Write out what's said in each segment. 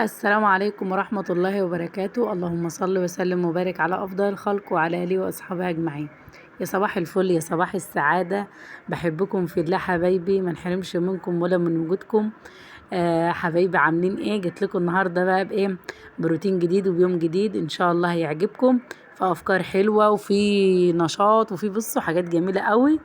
السلام عليكم ورحمة الله وبركاته. اللهم صل وسلم وبارك على أفضل الخلق وعلى آله وأصحابه أجمعين. يا صباح الفل، يا صباح السعادة. بحبكم في الله حبايبي، ما نحرمش منكم ولا من وجودكم. حبايبي عاملين ايه؟ جيت لكم النهارده بقى بايه؟ بروتين جديد وبيوم جديد ان شاء الله هيعجبكم. في افكار حلوه وفي نشاط وفي بصوا حاجات جميله قوي،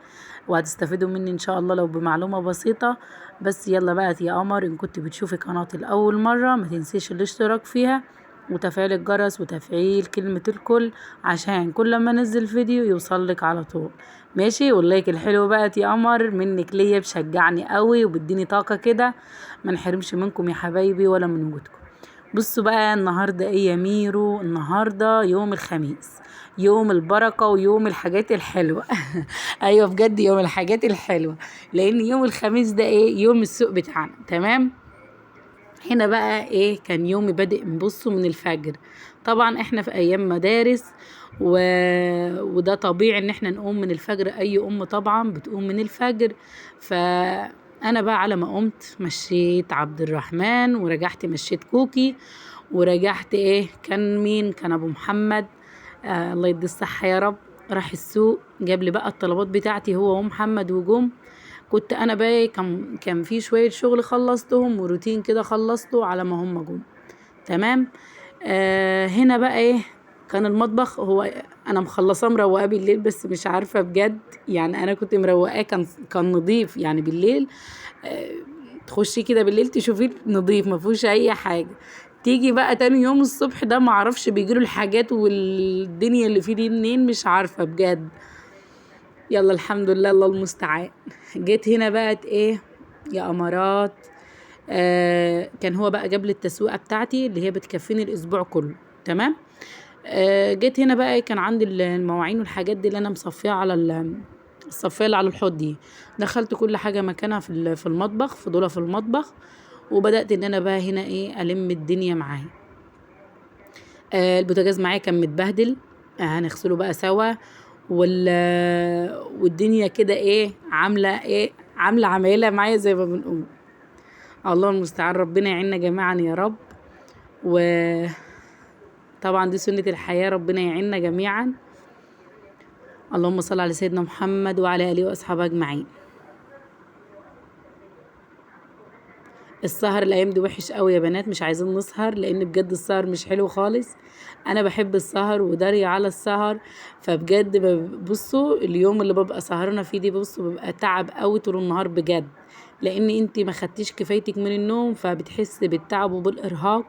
وهتستفيدوا مني ان شاء الله لو بمعلومه بسيطه. بس يلا بقى يا قمر، ان كنت بتشوفي قناتي لاول مره ما تنسيش الاشتراك فيها وتفعيل الجرس وتفعيل كلمة الكل عشان كل ما انزل فيديو يوصلك على طول. ماشي؟ واللايك الحلو بقى يا قمر منك ليا بشجعني قوي وبديني طاقة كده. ما نحرمش منكم يا حبايبي ولا من وجودكم. بصوا بقى النهاردة ايه يا ميرو؟ النهاردة يوم الخميس، يوم البركة ويوم الحاجات الحلوة. ايوه بجد يوم الحاجات الحلوة، لان يوم الخميس ده ايه؟ يوم السوق بتاعنا. تمام؟ هنا بقى ايه؟ كان يومي بادئ بصوا من الفجر. طبعا احنا في ايام مدارس و... وده طبيعي ان احنا نقوم من الفجر، اي ام طبعا بتقوم من الفجر. فانا بقى على ما قمت مشيت عبد الرحمن، ورجعت مشيت كوكي، ورجعت ايه؟ كان مين؟ كان ابو محمد. الله يدي الصحة يا رب. راح السوق جاب لي بقى الطلبات بتاعتي هو ومحمد وجم. كنت انا بقى كان في شويه شغل خلصتهم وروتين كده خلصته على ما هم جم. تمام. هنا بقى ايه؟ كان المطبخ هو انا مخلصاه مروقاه بالليل، بس مش عارفه بجد يعني انا كنت مروقاه كان نظيف يعني بالليل. آه تخشي كده بالليل تشوفيه نظيف ما فيهوش اي حاجه. تيجي بقى تاني يوم الصبح ده معرفش بيجيله الحاجات والدنيا اللي فيه دي منين، مش عارفه بجد. يلا الحمد لله، الله المستعان. جيت هنا بقت ايه يا امارات؟ كان هو بقى جاب لي التسويقه بتاعتي اللي هي بتكفيني الاسبوع كله. تمام. جيت هنا بقى كان عندي المواعين والحاجات دي اللي انا مصفيه على الصفيه اللي على الحوض دي. دخلت كل حاجه مكانها في المطبخ، في دولة في المطبخ. وبدات ان انا بقى هنا ايه؟ الم الدنيا معايا. البوتاجاز معايا كان متبهدل. هنغسله بقى سوا. والدنيا كده ايه؟ عامله ايه؟ عامله عمايله معايا زي ما بنقول. الله المستعان، ربنا يعيننا جميعا يا رب. وطبعا دي سنة الحياة، ربنا يعيننا جميعا. اللهم صل على سيدنا محمد وعلى آله وأصحابه أجمعين. السهر الايام دي وحش قوي يا بنات، مش عايزين نسهر لان بجد السهر مش حلو خالص. انا بحب السهر وداري على السهر. فبجد بصوا اليوم اللي ببقى سهرانه فيه دي بصوا ببقى تعب قوي طول النهار بجد، لان انتي ما خدتيش كفايتك من النوم فبتحس بالتعب وبالارهاق.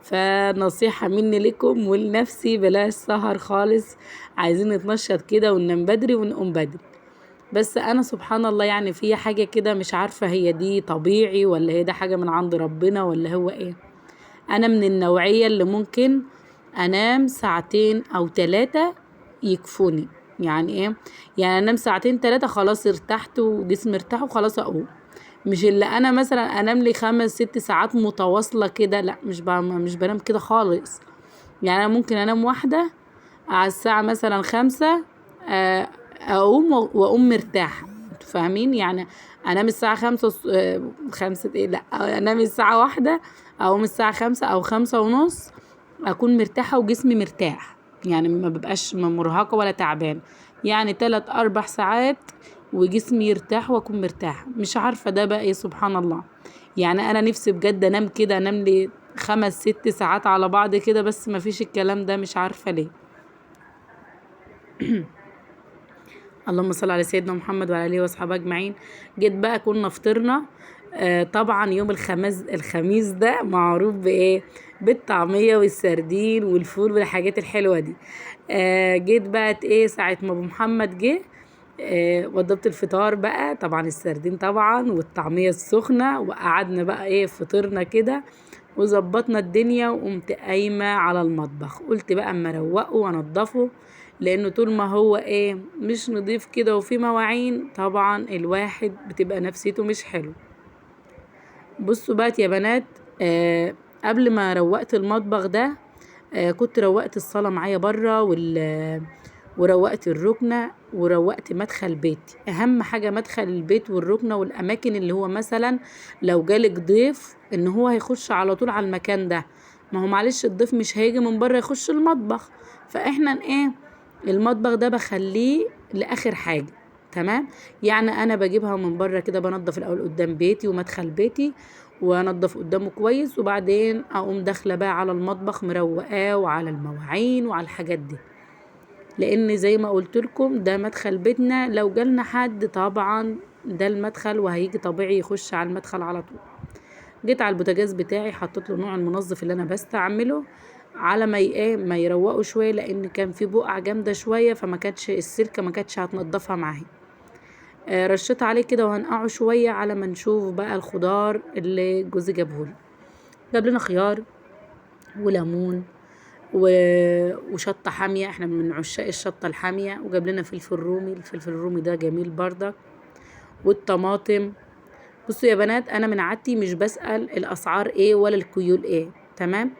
فنصيحة مني لكم ولنفسي بلاش سهر خالص. عايزين نتنشط كده وننام بدري ونقوم بدري. بس انا سبحان الله يعني في حاجة كده مش عارفة هي دي طبيعي ولا هي ده حاجة من عند ربنا ولا هو ايه. انا من النوعية اللي ممكن انام ساعتين او 3 يكفوني. يعني ايه؟ يعني انام ساعتين 3 خلاص ارتحت وجسمي ارتاح وخلاص اقوم. مش اللي انا مثلا انام لي 5 6 ساعات متواصلة كده، لا مش بنام كده خالص. يعني انا ممكن انام واحدة على الساعة مثلا 5، آه، اقوم واقوم مرتاحة. انتوا فاهمين يعني؟ انام الساعة 5 5 ايه؟ لا، انام الساعة 1، اقوم الساعة 5 او 5:30، اكون مرتاحة وجسمي مرتاح. يعني ما ببقاش مرهقة ولا تعبان. يعني 3 4 ساعات وجسمي يرتاح واكون مرتاحة. مش عارفة ده بقى ايه، سبحان الله. يعني انا نفسي بجد انام كده، انام لي 5 6 ساعات على بعض كده، بس ما فيش الكلام ده، مش عارفة ليه. اللهم صل على سيدنا محمد وعلى اله واصحابه اجمعين. جيت بقى كنا فطرنا. طبعا يوم الخميس ده معروف بايه؟ بالطعميه والسردين والفول والحاجات الحلوه دي. جيت بقى ايه ساعه ما ابو محمد جه. وضبط الفطار بقى، طبعا السردين طبعا والطعميه السخنه، وقعدنا بقى ايه فطرنا كده وظبطنا الدنيا. وقمت قايمة على المطبخ، قلت بقى اما اروقه وانضفه، لانه طول ما هو ايه مش نضيف كده وفي مواعين طبعا الواحد بتبقى نفسيته مش حلو. بصوا بقى يا بنات، قبل ما روقت المطبخ ده كنت روقت الصالة معايا بره وروقت الركنة وروقت مدخل بيتي. اهم حاجة مدخل البيت والركنة والاماكن، اللي هو مثلا لو جالك ضيف ان هو هيخش على طول على المكان ده. ما هو معلش الضيف مش هيجي من بره يخش المطبخ، فاحنا ايه، المطبخ ده بخليه لاخر حاجة. تمام. يعني انا بجيبها من بره كده، بنضف الاول قدام بيتي ومدخل بيتي، وانضف قدامه كويس، وبعدين اقوم داخله بقى على المطبخ مروقاه وعلى المواعين وعلى الحاجات دي. لان زي ما قلت لكم ده مدخل بيتنا، لو جالنا حد طبعا ده المدخل وهيجي طبيعي يخش على المدخل على طول. جيت على البوتاجاز بتاعي، حطيت له نوع المنظف اللي انا بستعمله على ما ايه ما يروقوا شويه، لان كان في بقع جامده شويه، فما كانتش السلكه ما كانتش هتنضفها معايا. رشيت عليه كده وهنقعه شويه على ما نشوف بقى الخضار اللي جوزي جابهولي. جاب لنا خيار وليمون وشطة حامية، احنا من عشاق الشطة الحامية. وجاب لنا فلفل رومي، الفلفل الرومي ده جميل بردك، والطماطم. بصوا يا بنات، انا من عادتي مش بسأل الاسعار ايه ولا الكيول ايه، تمام؟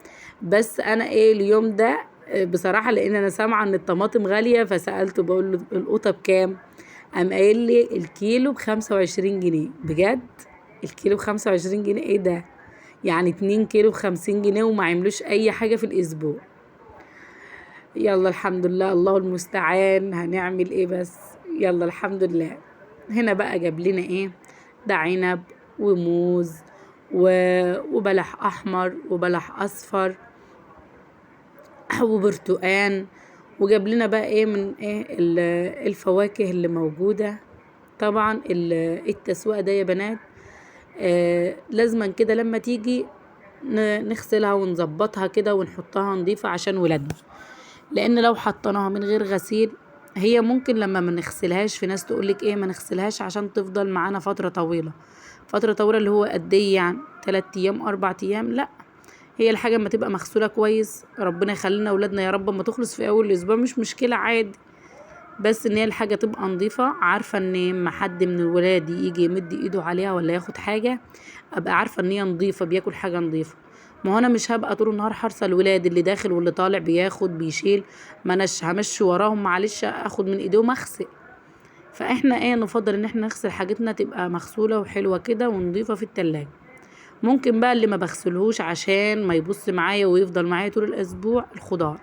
بس انا ايه اليوم ده بصراحة، لان انا سامعة ان الطماطم غالية، فسألته بقول له القوطة بكام؟ قام قايل لي الكيلو ب25 جنيه. بجد؟ الكيلو ب25 جنيه؟ ايه ده؟ يعني 2 كيلو ب50 جنيه وما عملوش اي حاجة في الاسبوع. يلا الحمد لله، الله المستعان، هنعمل ايه بس. يلا الحمد لله. هنا بقى جاب لنا ايه، ده عنب وموز وبلح احمر وبلح اصفر وبرتقان. وجاب لنا بقى ايه من ايه الفواكه اللي موجودة. طبعا التسويق ده يا بنات لازما كده لما تيجي نغسلها ونظبطها كده ونحطها نظيفة عشان ولادنا، لان لو حطيناها من غير غسيل هي ممكن لما ما نغسلهاش، في ناس تقولك ايه ما نغسلهاش عشان تفضل معانا فترة طويلة. فترة طويلة اللي هو قد ايه يعني 3 ايام 4 ايام؟ لا، هي الحاجة اما تبقى مغسولة كويس، ربنا يخلينا اولادنا يا رب، ما تخلص في اول الاسبوع مش مشكلة عادي، بس ان هي الحاجة تبقى نظيفة، عارفة ان ما حد من الولاد يجي يمد ايده عليها ولا ياخد حاجة، ابقى عارفة ان هي نظيفة، بياكل حاجة نظيفة. ما هو انا مش هبقى طول النهار حارسة الولاد، اللي داخل واللي طالع بياخد بيشيل، ما اناش همشي وراهم، معلش اخد من ايديهم اغسل. فاحنا ايه نفضل ان احنا نغسل حاجتنا تبقى مغسولة وحلوة كده ونظيفة في التلاجة. ممكن بقى اللي ما بغسلهوش عشان ما يبص معايا ويفضل معايا طول الاسبوع، الخضار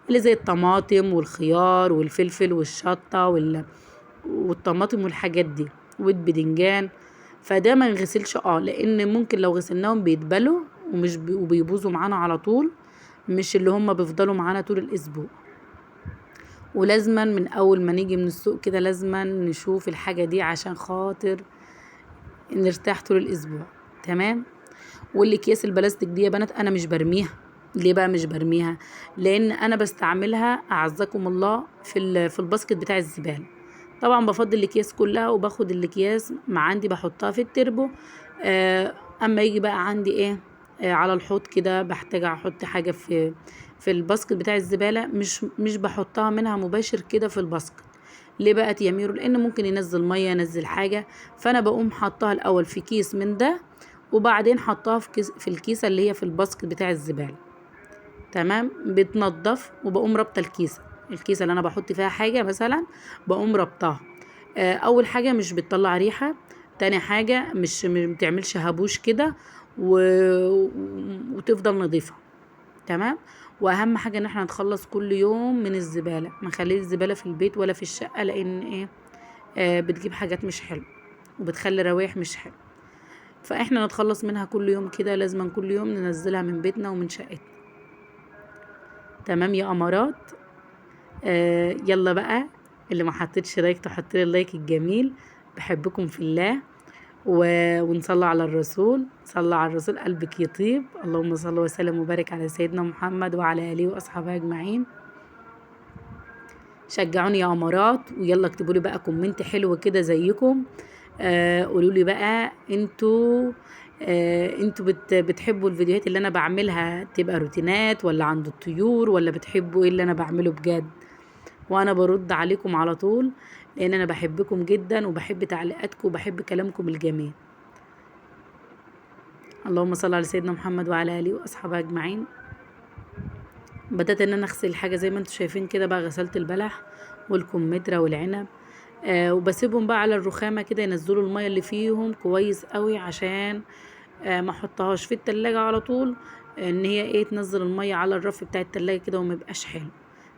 اللي زي الطماطم والخيار والفلفل والشطة والطماطم والحاجات دي والبدنجان، فده ما نغسلش لان ممكن لو غسلناهم بيتبلوا ومش وبيبوظوا معانا على طول، مش اللي هم بيفضلوا معانا طول الاسبوع. ولازما من اول ما نيجي من السوق كده لازما نشوف الحاجة دي عشان خاطر نرتاح طول الاسبوع. تمام. والاكياس البلاستيك دي يا بنات انا مش برميها. ليه بقى مش برميها؟ لان انا بستعملها اعزكم الله في الباسكت بتاع الزبالة. طبعا بفضل الاكياس كلها وباخد الاكياس مع عندي بحطها في التربو. اما يجي بقى عندي ايه على الحوض كده بحتاج احط حاجة في الباسكت بتاع الزبالة، مش بحطها منها مباشر كده في الباسكت. ليه بقى يا ميرو؟ لان ممكن ينزل مية ينزل حاجة، فانا بقوم حطها الاول في كيس من ده، وبعدين حطها في الكيسة اللي هي في الباسكت بتاع الزبالة. تمام. بتنضف وبقوم رابطة الكيسة اللي انا بحط فيها حاجة مثلا، بقوم رابطاها. اول حاجة مش بتطلع ريحة، تاني حاجة مش بتعملش هبوش كده وتفضل نظيفة. تمام. واهم حاجة ان احنا نتخلص كل يوم من الزبالة، ما نخليش الزبالة في البيت ولا في الشقة، لان ايه بتجيب حاجات مش حلوة وبتخلي روايح مش حلوة. فاحنا نتخلص منها كل يوم كده، لازم كل يوم ننزلها من بيتنا ومن شقتنا. تمام يا امارات. يلا بقى، اللي ما حطيتش لايك تحط لي اللايك الجميل. بحبكم في الله ونصلي على الرسول، صلى على الرسول قلبك يطيب. اللهم صل وسلم وبارك على سيدنا محمد وعلى اله واصحابه اجمعين. شجعوني يا امارات، ويلا اكتبوا لي بقى كومنت حلو كده زيكم. قولوا لي بقى انتوا بتحبوا الفيديوهات اللي انا بعملها تبقى روتينات، ولا عند الطيور، ولا بتحبوا ايه اللي انا بعمله بجد؟ وانا برد عليكم على طول، لان انا بحبكم جدا وبحب تعليقاتكم وبحب كلامكم الجميل. اللهم صل على سيدنا محمد وعلى اله واصحابه اجمعين. بدأت ان انا اغسل الحاجة زي ما انتم شايفين كده بقى، غسلت البلح والكمثرى والعنب وبسيبهم بقى على الرخامة كده ينزلوا المية اللي فيهم كويس قوي، عشان ما احطهاش في التلاجة على طول، ان هي ايه تنزل المية على الرف بتاع التلاجة كده وميبقاش حلو.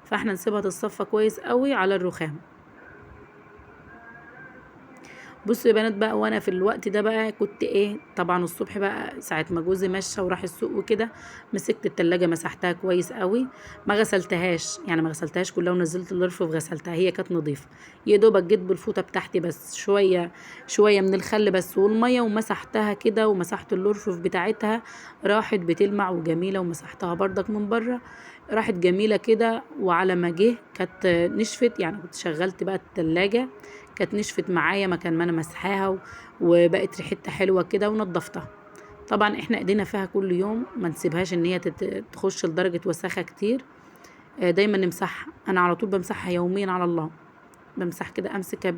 فاحنا نسيبها تتصفى كويس قوي على الرخام. بصوا يا بنات بقى، وانا في الوقت ده بقى كنت ايه، طبعا الصبح بقى ساعة ما جوزي مشى وراح السوق وكده، مسكت التلاجة مسحتها كويس قوي، ما غسلتهاش يعني، ما غسلتهاش كلها ونزلت الرف وغسلتها، هي كانت نظيفة. يا دوبك جيت بالفوطة بتاعتي بس شوية شوية من الخل بس والمية، ومسحتها كده ومسحت الرفوف بتاعتها، راحت بتلمع وجميلة. ومسحتها بردك من بره، راحت جميلة كده. وعلى ما جه كانت نشفت، يعني كنت شغلت بقى التلاجة، كانت نشفت معايا مكان ما انا مسحاها وبقت ريحتها حلوه كده ونضفتها. طبعا احنا ايدينا فيها كل يوم، ما نسيبهاش ان هي تخش لدرجه وساخه كتير. دايما نمسحها، انا على طول بمسحها يوميا على الله، بمسح كده، امسكها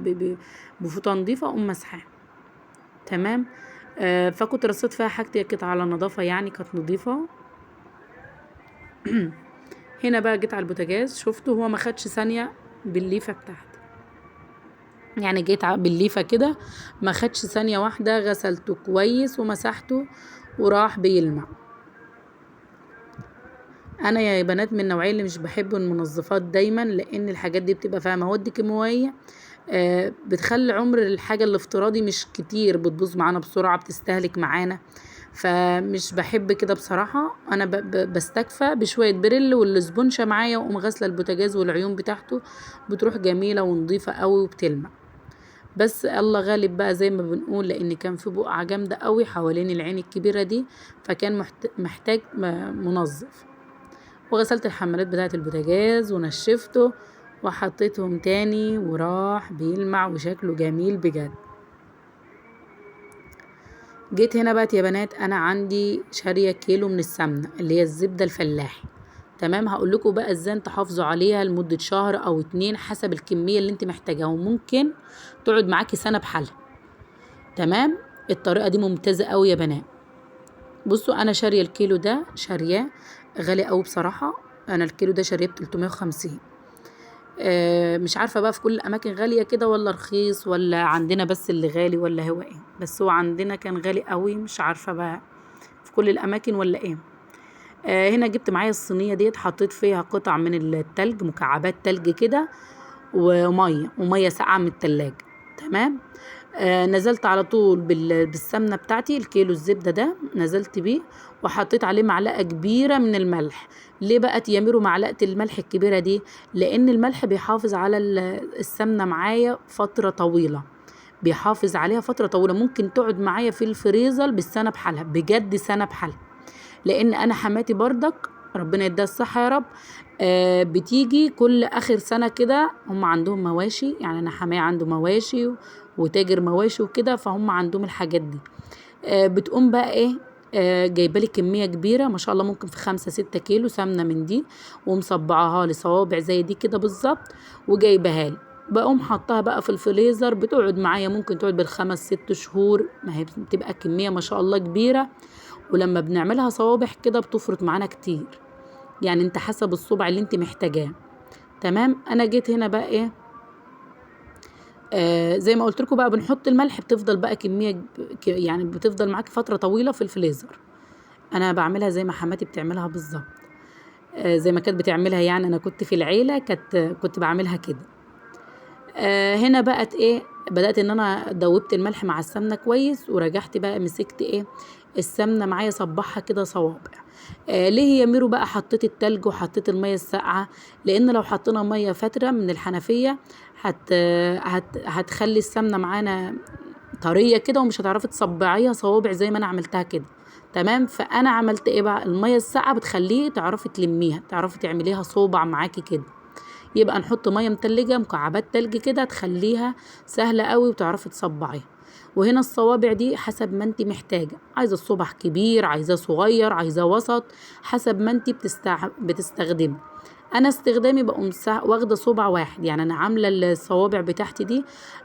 بفوطه نظيفه اقوم مسحها. تمام. فكنت رصيت فيها حاجتي كانت على نظافه، يعني كانت نظيفه. هنا بقى جيت على البوتاجاز، شفته هو ما خدش ثانيه بالليفه بتاعتي، يعني جيت بالليفة كده ما خدش ثانية واحدة، غسلته كويس ومسحته وراح بيلمع. انا يا بنات من النوعية اللي مش بحب المنظفات دايما، لان الحاجات دي بتبقى فيها مواد كيماوية بتخلي عمر الحاجة الافتراضي مش كتير، بتبوظ معانا بسرعة، بتستهلك معانا، فمش بحب كده بصراحة. انا بستكفى بشوية بريل والسبونشة معايا، واقوم غاسلة البوتاجاز والعيون بتاعته، بتروح جميلة ونظيفة قوي وبتلمع. بس الله غالب بقى زي ما بنقول، لان كان في بقعة جامدة قوي حوالين العين الكبيرة دي، فكان محتاج منظف. وغسلت الحمالات بتاعة البوتاجاز ونشفته وحطيتهم تاني، وراح بيلمع وشكله جميل بجد. جيت هنا بقى يا بنات، انا عندي شارية كيلو من السمنة اللي هي الزبدة الفلاحي. تمام. هقول لكم بقى ازاي تحافظوا عليها لمدة شهر او 2 حسب الكمية اللي انت محتاجاها، وممكن تقعد معاكي سنة بحالها. تمام. الطريقة دي ممتازة قوي يا بنات. بصوا انا شارية الكيلو ده، شارياه غالي قوي بصراحة. انا الكيلو ده شاريه ب 350. مش عارفة بقى في كل الاماكن غالية كده ولا رخيص، ولا عندنا بس اللي غالي، ولا هو ايه، بس هو عندنا كان غالي قوي، مش عارفة بقى في كل الاماكن ولا ايه. هنا جبت معايا الصينية ديت، حطيت فيها قطع من التلج، مكعبات تلج كده، ومية ساقعة من التلاجة. تمام. نزلت على طول بالسمنة بتاعتي، الكيلو الزبدة ده نزلت بيه، وحطيت عليه معلقة كبيرة من الملح. ليه بقى تيامروا معلقة الملح الكبيرة دي؟ لأن الملح بيحافظ على السمنة معايا فترة طويلة، بيحافظ عليها فترة طويلة، ممكن تقعد معايا في الفريزر بالسنة بحالها، بجد سنة بحالها. لان انا حماتي بردك ربنا يديها الصحه يا رب، بتيجي كل اخر سنه كده، هم عندهم مواشي، يعني انا حماية عنده مواشي وتاجر مواشي وكده، فهم عندهم الحاجات دي. بتقوم بقى ايه، جايبالي كميه كبيره ما شاء الله، ممكن في 5-6 كيلو سمنه من دي، ومصبعاها لي صوابع زي دي كده بالظبط، وجايبها لي. بقوم حطها بقى في الفريزر، بتقعد معايا ممكن تقعد بال5-6 شهور، ما هي بتبقى كميه ما شاء الله كبيره. ولما بنعملها صوابع كده بتفرط معانا كتير، يعني انت حسب الصبع اللي انت محتاجاه. تمام. انا جيت هنا بقى ايه، زي ما قلت لكم بقى، بنحط الملح، بتفضل بقى كميه يعني بتفضل معاك فتره طويله في الفريزر. انا بعملها زي ما حماتي بتعملها بالظبط، زي ما كانت بتعملها، يعني انا كنت في العيله كنت بعملها كده. هنا بقت ايه، بدأت ان انا دوبت الملح مع السمنة كويس، ورجعت بقى مسكت ايه السمنة معايا صبحها كده صوابع. ليه يا ميرو بقى حطيت التلج وحطيت المية الساقعة؟ لان لو حطينا مية فترة من الحنفية هتخلي السمنة معانا طرية كده، ومش هتعرفي تصبعيها صوابع زي ما انا عملتها كده. تمام. فانا عملت ايه بقى، المية الساقعة بتخليه تعرفي تلميها، تعرفي تعمليها صوبع معاكي كده. يبقى نحط ميه متلجه، مكعبات تلج كده، تخليها سهله قوي وتعرفي تصبعيها. وهنا الصوابع دي حسب ما انت محتاجه، عايزه الصبع كبير، عايزاه صغير، عايزاه وسط، حسب ما انت بتستخدمي. انا استخدامي بقوم واخده صوبع واحد، يعني انا عامله الصوابع بتاعتي دي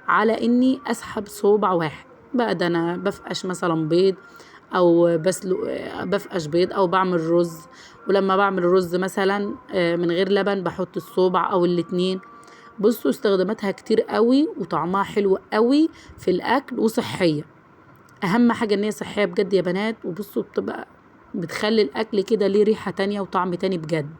على اني اسحب صوبع واحد بقى. ده انا بفقش مثلا بيض، او بسلق، بفقش بيض، او بعمل رز. ولما بعمل رز مثلا من غير لبن، بحط الصوبع او الاتنين. بصوا استخداماتها كتير قوي وطعمها حلو قوي في الاكل وصحيه. اهم حاجه ان هي صحيه بجد يا بنات. وبصوا بتبقى بتخلي الاكل كده ليه ريحه تانية وطعم تاني بجد.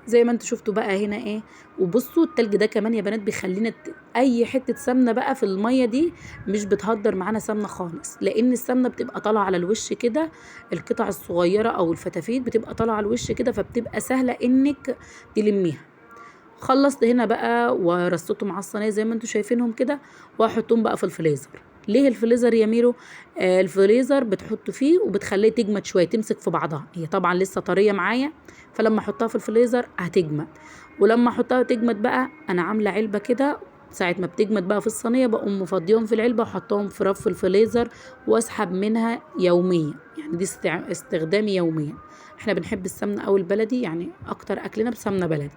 زي ما انتوا شفتوا بقى هنا ايه. وبصوا التلج ده كمان يا بنات بيخلينا اي حته سمنه بقى في الميه دي مش بتهدر معانا سمنه خالص، لان السمنه بتبقى طالعه على الوش كده، القطع الصغيره او الفتافيت بتبقى طالعه على الوش كده، فبتبقى سهله انك تلميها. خلصت هنا بقى ورصتهم على الصينيه زي ما انتوا شايفينهم كده، واحطهم بقى في الفريزر. ليه الفريزر يا ميرو؟ الفريزر بتحط فيه وبتخليه تجمد شويه، تمسك في بعضها. هي طبعا لسه طريه معايا، فلما احطها في الفريزر هتجمد. ولما احطها تجمد بقى انا عامله علبه كده، ساعه ما بتجمد بقى في الصينيه بقوم مفضيهم في العلبه وحطهم في رف الفريزر واسحب منها يوميا. يعني دي استخدامي يوميا. احنا بنحب السمنه او البلدي، يعني اكتر اكلنا بسمنه بلدي.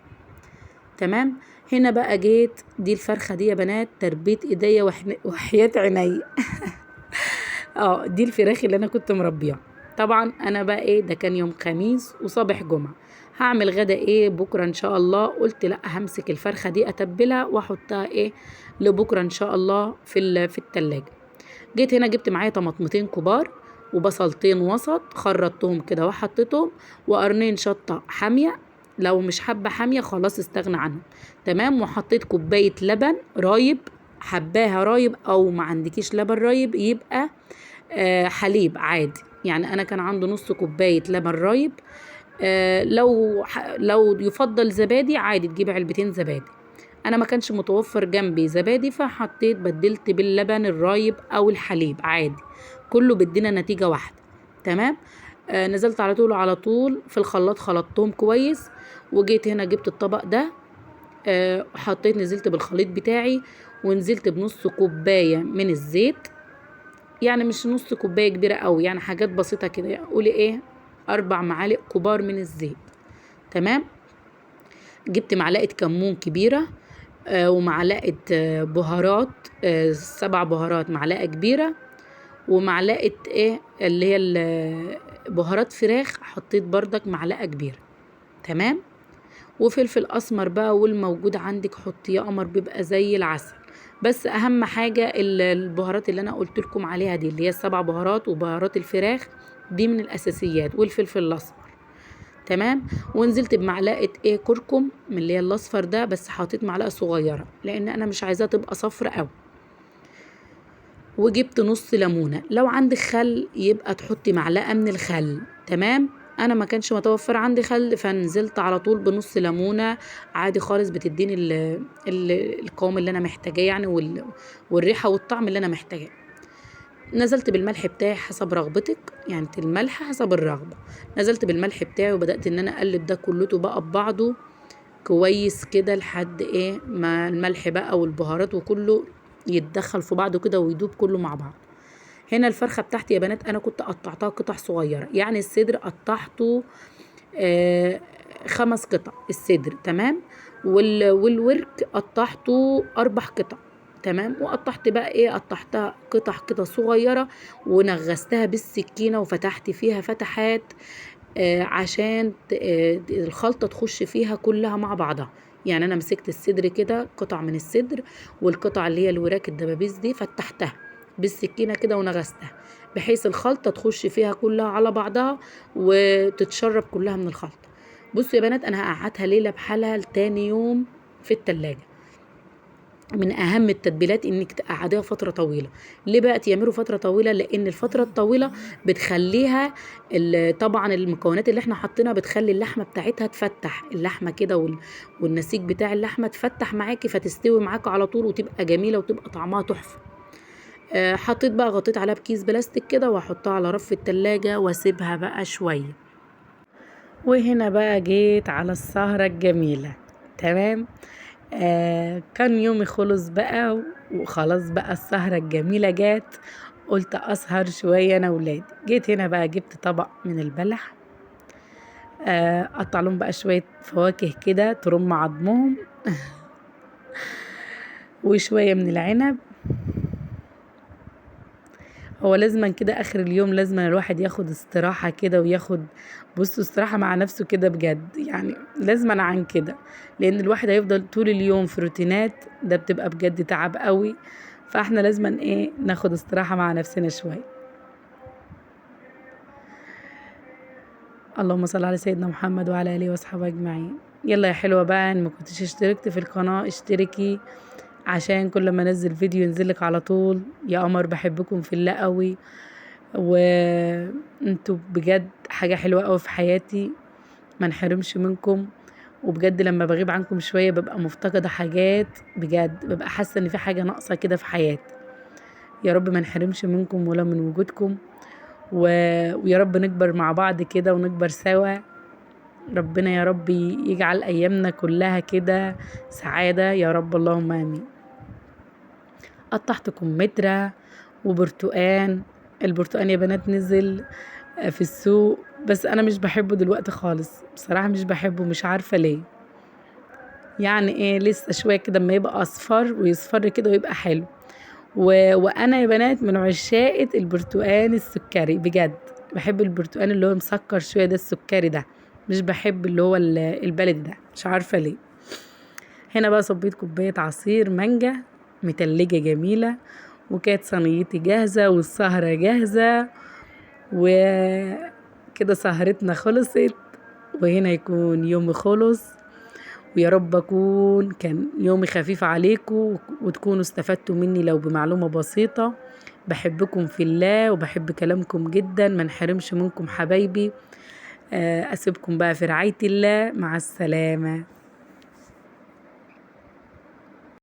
تمام. هنا بقى جيت دي الفرخه دي يا بنات تربيت ايديا وحياة عيني. دي الفراخ اللي انا كنت مربيها. طبعا انا بقى ايه، ده كان يوم خميس وصباح جمعه، هعمل غدا ايه بكره ان شاء الله. قلت لا، همسك الفرخه دي اتبلها واحطها ايه لبكره ان شاء الله في التلاجة. جيت هنا جبت معايا طماطمتين كبار وبصلتين وسط، خرطتهم كده وحطيتهم، وقرنين شطه حاميه. لو مش حابه حاميه خلاص استغنى عنهم. تمام. وحطيت كوبايه لبن رايب، حباها رايب او ما عندكيش لبن رايب يبقى حليب عادي. يعني انا كان عندي نص كوبايه لبن رايب. لو يفضل زبادي عادي تجيب علبتين زبادي. انا ما كانش متوفر جنبي زبادي، فحطيت بدلت باللبن الرايب او الحليب عادي، كله بدينا نتيجه واحده. تمام. نزلت على طول في الخلاط، خلطتهم كويس. وجيت هنا جبت الطبق ده، حطيت نزلت بالخليط بتاعي، ونزلت بنص كوبايه من الزيت. يعني مش نص كوبايه كبيره قوي، يعني حاجات بسيطه كده، يعني قولي ايه 4 معالق كبار من الزيت. تمام. جبت معلقه كمون كبيره، ومعلقه بهارات، 7 بهارات معلقه كبيره، ومعلقه ايه اللي هي بهارات فراخ حطيت بردك معلقه كبيره. تمام. وفلفل اسمر بقى، والموجود عندك حطي يا قمر بيبقى زي العسل. بس اهم حاجه البهارات اللي انا قلت لكم عليها دي، اللي هي ال7 بهارات وبهارات الفراخ، دي من الاساسيات، والفلفل الاسمر. تمام. ونزلت بمعلقه ايه كركم من اللي هي الاصفر ده، بس حطيت معلقه صغيره لان انا مش عايزاها تبقى صفرة قوي. وجبت نص ليمونه، لو عندك خل يبقى تحطي معلقه من الخل. تمام. انا ما كانش متوفر عندي خل، فنزلت على طول بنص ليمونه عادي خالص، بتديني القوام اللي انا محتاجاه يعني، والريحه والطعم اللي انا محتاجاه. نزلت بالملح بتاعي حسب رغبتك، يعني الملح حسب الرغبه. نزلت بالملح بتاعي وبدات ان انا اقلب ده كلته بقى ببعضه كويس كده لحد ايه ما الملح بقى والبهارات وكله يتدخل في بعضه كده ويدوب كله مع بعض. هنا الفرخه بتاعتي يا بنات انا كنت قطعتها قطع صغيره، يعني الصدر قطعته 5 قطع الصدر. تمام. والورك قطعته 4 قطع. تمام. وقطعت بقى ايه، قطعتها قطع كده صغيره، ونغستها بالسكينه وفتحت فيها فتحات عشان الخلطه تخش فيها كلها مع بعضها. يعني انا مسكت الصدر كده قطع من الصدر، والقطع اللي هي الوراك الدبابيس دي فتحتها بالسكينه كده ونغستها، بحيث الخلطه تخش فيها كلها على بعضها وتتشرب كلها من الخلطه. بصوا يا بنات انا هقعدها ليله بحالها لتاني يوم في التلاجة. من اهم التتبيلات انك تقعديها فتره طويله. ليه بقى تعملوا فتره طويله؟ لان الفتره الطويله بتخليها طبعا المكونات اللي احنا حاطينها بتخلي اللحمه بتاعتها تفتح، اللحمه كده والنسيج بتاع اللحمه تفتح معاكي، فتستوي معاكي على طول وتبقى جميله وتبقى طعمها تحفه. حطيت بقى غطيت عليها بكيس بلاستيك كده واحطها على رف التلاجة واسيبها بقى شويه. وهنا بقى جيت على السهره الجميله. تمام. كان يومي خلص بقى وخلاص بقى السهرة الجميلة جات. قلت أسهر شوية أنا ولادي. جيت هنا بقى جبت طبق من البلح، قطع لهم بقى شوية فواكه كده ترم عظمهم. وشوية من العنب، هو لازما كده اخر اليوم لازما الواحد ياخد استراحة كده، وياخد بصوا استراحة مع نفسه كده بجد، يعني لازما عن كده، لان الواحد هيفضل طول اليوم في روتينات، ده بتبقى بجد تعب قوي. فاحنا لازما ايه ناخد استراحة مع نفسنا شوية. اللهم صل على سيدنا محمد وعلى اله واصحابه اجمعين. يلا يا حلوة بقى، ان ما كنتش اشتركت في القناة اشتركي، عشان كل ما انزل فيديو ينزلك على طول. يا قمر بحبكم في الله قوي، وانتوا بجد حاجة حلوة قوي في حياتي، ما نحرمش منكم. وبجد لما بغيب عنكم شوية ببقى مفتقدة حاجات، بجد ببقى حاسة ان في حاجة ناقصة كده في حياتي. يا رب ما نحرمش منكم ولا من وجودكم، و... ويا رب نكبر مع بعض كده ونكبر سوا. ربنا يا رب يجعل ايامنا كلها كده سعادة يا رب، اللهم امين. قطعت كمثرى وبرتقان. البرتقان يا بنات نزل في السوق، بس انا مش بحبه دلوقتي خالص بصراحة، مش بحبه، مش عارفة ليه. يعني ايه لسه شوية كده اما يبقى اصفر ويصفر كده ويبقى حلو. وانا يا بنات من عشاقة البرتقان السكري، بجد بحب البرتقان اللي هو مسكر شوية ده، السكري ده، مش بحب اللي هو البلدي ده، مش عارفة ليه. هنا بقى صبيت كوباية عصير مانجا متلجة جميلة، وكانت صينيتي جاهزة والسهرة جاهزة، وكده سهرتنا خلصت. وهنا يكون يومي خلص، ويا رب أكون كان يومي خفيف عليكم، وتكونوا استفدتوا مني لو بمعلومة بسيطة. بحبكم في الله وبحب كلامكم جدا، ما نحرمش منكم حبايبي. أسيبكم بقى في رعاية الله، مع السلامة.